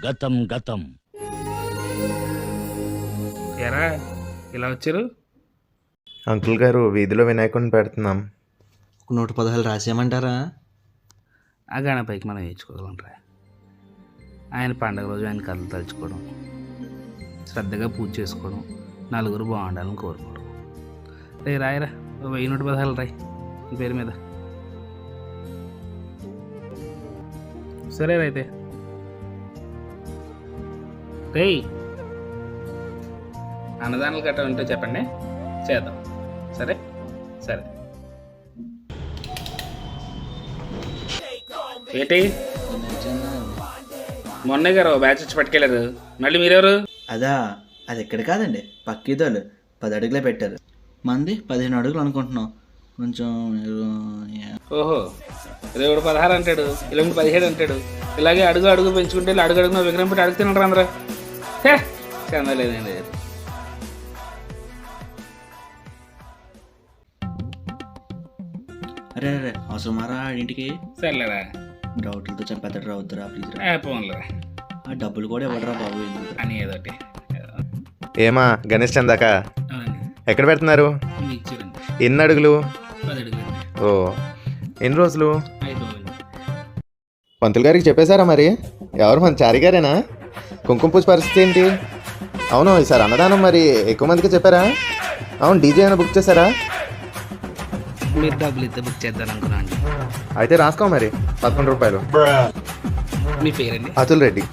గతం గతం. ఎరా ఇలా వచ్చారు? అంకుల్ గారు వీధిలో వినాయకుడిని పెడుతున్నాం. ఒక 116 రాసేయమంటారా? ఆ గణపైకి మనం వేయించుకోగలం రా. ఆయన పండగ రోజు ఆయన కథలు తలుచుకోవడం, శ్రద్ధగా పూజ చేసుకోవడం, నలుగురు బాగుండాలని కోరుకోవడం. రే రాయరా 1116 రాయి ఈ పేరు మీద. సరే అయితే రేయ్ అన్నదానాలు గట్రా ఉంటే చెప్పండి, చేద్దాం. సరే సరే. ఏంటి మొన్నే గారు బ్యాచ్ వచ్చి పట్టుకెళ్ళారు, మళ్ళీ మీరెవరు? అదా, అది ఎక్కడ కాదండి, పక్కీదోలు 10 అడుగులే పెట్టారు. మంది 15 అడుగులు అనుకుంటున్నాం. కొంచెం ఓహో, రేవుడు 16 అంటాడు, ఇలాంటి 17 అంటాడు. ఇలాగే అడుగు అడుగు పెంచుకుంటే అడుగు అడుగున విగ్రహం పెట్టి అడుగు తినరు అందరూ. చందలేదండి. అరే అరే అవసరమారా ఇంటికి? సర్లేరా, డౌట్లతో చంపేస్తాడు రావద్దురా ప్లీజ్. పోన్లేరా, ఆ డబ్బులు కూడా ఇవ్వడరా బాబు. అని ఏదోటి ఏమా గణేష్ చందాక అవునండి. ఎక్కడ పెడుతున్నారు? మీకు ఇచ్చారండి ఎన్ని అడుగులు? 10 అడుగులండి. ఓ, ఎన్ని రోజులు? 5 రోజులు. పంతులు గారికి చెప్పేశారా మరి? ఎవరు మన చారి గారేనా? కుంకుమ పూజ పరిస్థితి ఏంటి? అవును, ఈసారి అన్నదానం మరి ఎక్కువ మందికి చెప్పారా? అవును, డీజే అయినా బుక్ చేశారా? మీరు డబ్బులు ఇస్తే బుక్ చేద్దాం అనుకున్నా అండి. అయితే రాసుకో మరి 11 రూపాయలు. మీ పేరండి? అతుల్ రెడ్డి.